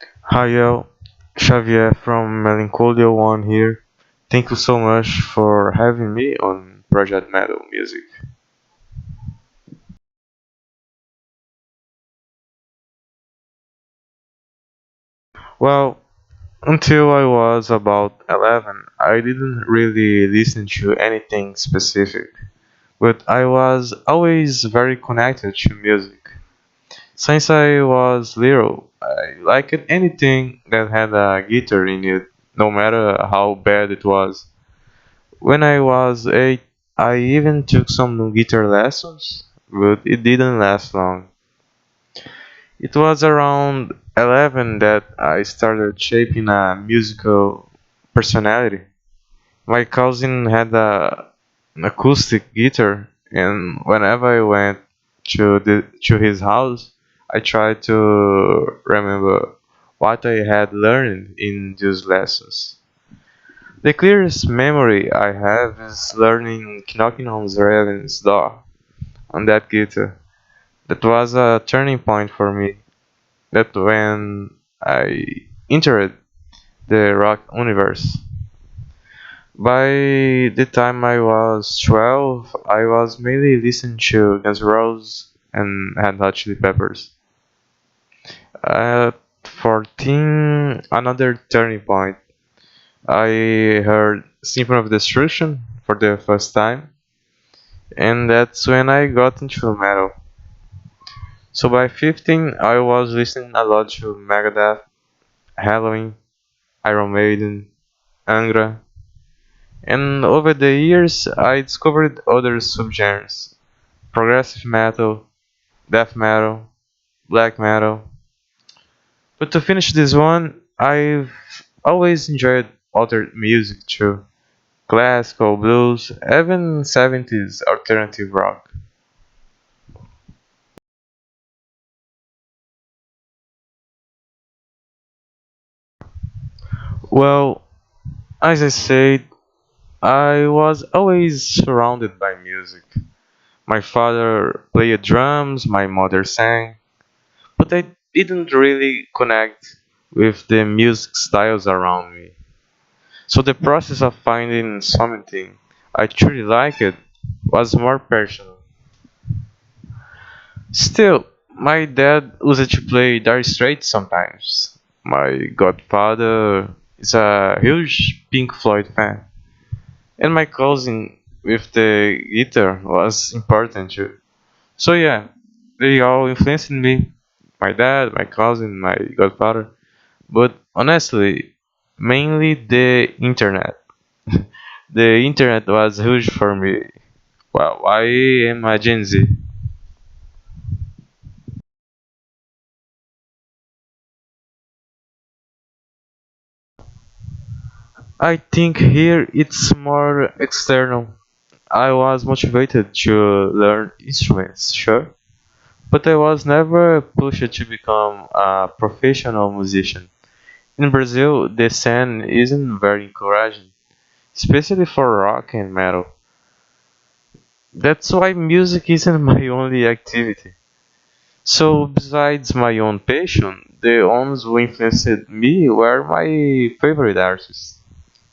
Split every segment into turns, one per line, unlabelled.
Hi, yo, Xavier from Melencolia I here. Thank you so much for having me on Project Metal Music. Well, until I was about 11, I didn't really listen to anything specific, but I was always very connected to music. Since I was little, I liked anything that had a guitar in it, no matter how bad it was. When I was 8, I even took some guitar lessons, but it didn't last long. It was around 11 that I started shaping a musical personality. My cousin had an acoustic guitar, and whenever I went to his house, I tried to remember what I had learned in those lessons. The clearest memory I have is learning knocking on Raven's door on that guitar. That was a turning point for me. That when I entered the rock universe. By the time I was 12, I was mainly listening to Guns N' Roses and Red Hot Chili Peppers. At 14, another turning point. I heard Symphony of Destruction for the first time, and that's when I got into metal. So by 15, I was listening a lot to Megadeth, Halloween, Iron Maiden, Angra, and over the years I discovered other subgenres: progressive metal, death metal, black metal. But to finish this one, I've always enjoyed other music too: classical, blues, even 70s alternative rock. Well, as I said, I was always surrounded by music. My father played drums, my mother sang, but I didn't really connect with the music styles around me. So the process of finding something I truly liked was more personal. Still, my dad used to play Dire Straits sometimes. My godfather is a huge Pink Floyd fan, and my cousin with the guitar was important too. So yeah, they all influenced me. My dad, my cousin, my godfather. But honestly, mainly the internet. The internet was huge for me. Well, I am a Gen Z. I think here it's more external. I was motivated to learn instruments, sure, but I was never pushed to become a professional musician. In Brazil, the scene isn't very encouraging, especially for rock and metal. That's why music isn't my only activity. So, besides my own passion, the ones who influenced me were my favorite artists.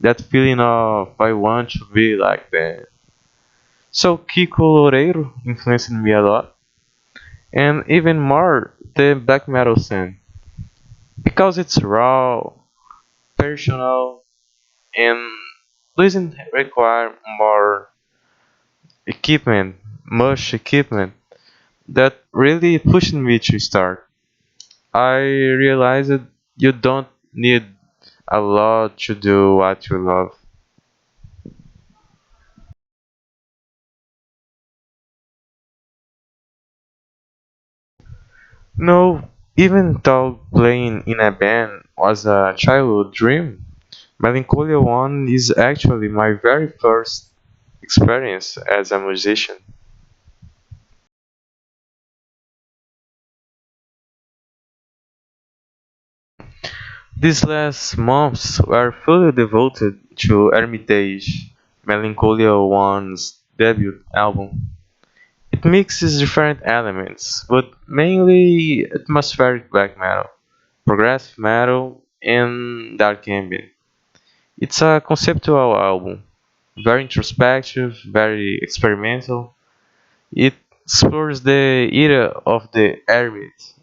That feeling of I want to be like them. So, Kiko Loureiro influenced me a lot, and even more the black metal scene because it's raw, personal, and doesn't require more equipment, much equipment. That really pushed me to start. I realized you don't need a lot to do what you love. No, even though playing in a band was a childhood dream, Melancholia One is actually my very first experience as a musician. These last months were fully devoted to Hermitage, Melancholia One's debut album. It mixes different elements, but mainly atmospheric black metal. progressive metal, and dark ambient. It's a conceptual album, very introspective, very experimental. It explores the era of the ermit,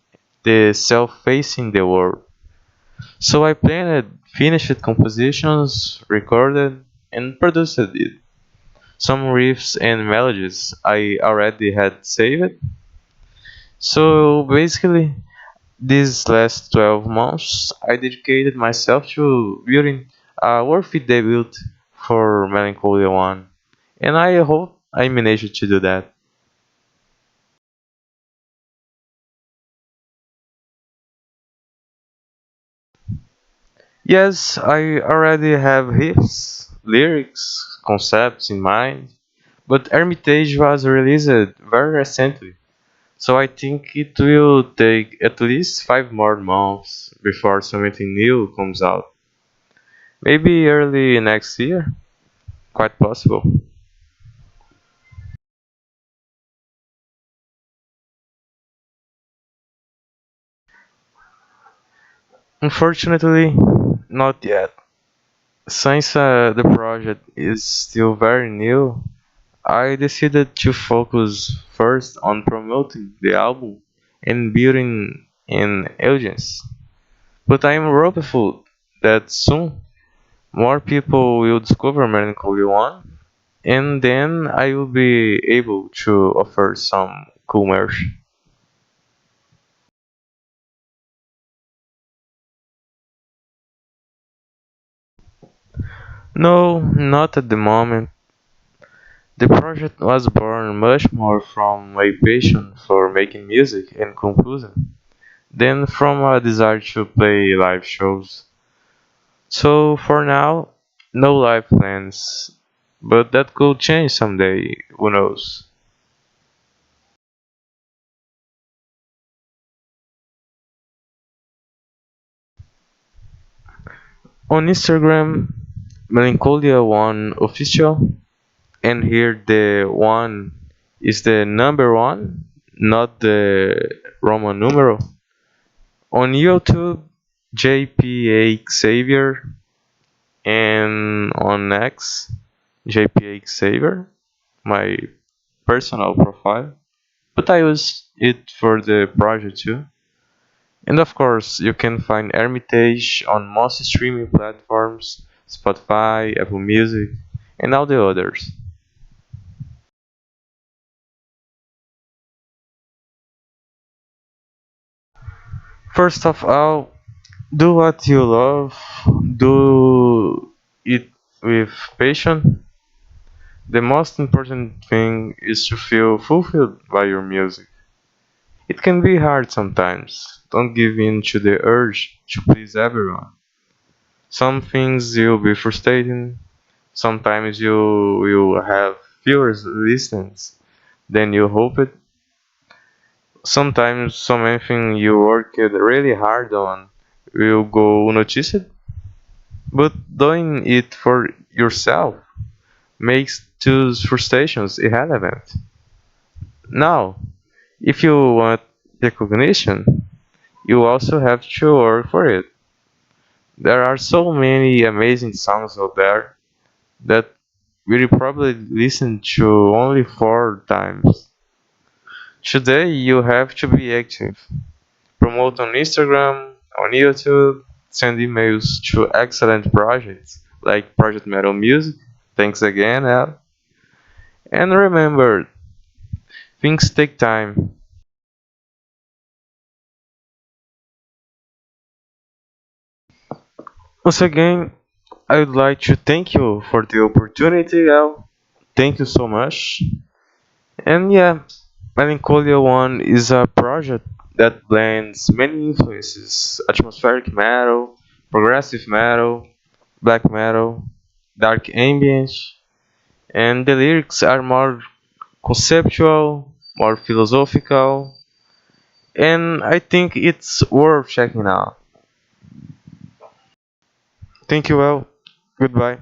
the self-facing the world. So I planned, finished compositions, recorded, and produced it. Some riffs and melodies I already had saved. So basically, these last 12 months, I dedicated myself to building a worthy debut for Melancholia I, and I hope I managed to do that. Yes, I already have riffs, lyrics, concepts in mind, but Hermitage was released very recently, so I think it will take at least 5 more months before something new comes out. Maybe early next year? Quite possible. Unfortunately, not yet. Since the project is still very new, I decided to focus first on promoting the album and building an audience. But I am hopeful that soon more people will discover Melancholy One, and then I will be able to offer some cool merch. No, not at the moment. The project was born much more from my passion for making music and composing than from a desire to play live shows. So for now, no live plans, but that could change someday, who knows. On Instagram, Melancholia One official, and here the one is the number one, not the Roman numeral. On YouTube, JPA Xavier, and on X, JPA Xavier, my personal profile. But I use it for the project too. And of course, you can find Hermitage on most streaming platforms, Spotify, Apple Music, and all the others. First of all, do what you love, do it with passion. The most important thing is to feel fulfilled by your music. It can be hard sometimes. Don't give in to the urge to please everyone. Some things will be frustrating. Sometimes you will have fewer listens than you hoped. Sometimes something you worked really hard on will go unnoticed. But doing it for yourself makes those frustrations irrelevant. Now, if you want recognition, you also have to work for it. There are so many amazing songs out there that we'll probably listen to only 4 times. Today, you have to be active. Promote on Instagram, on YouTube, send emails to excellent projects like Project Metal Music. Thanks again, Al. And remember, things take time. Once again, I would like to thank you for the opportunity, Al. Thank you so much. And yeah, Melancholia One is a project that blends many influences: atmospheric metal, progressive metal, black metal, dark ambient, and the lyrics are more conceptual, more philosophical, and I think it's worth checking out. Thank you, Al. Goodbye.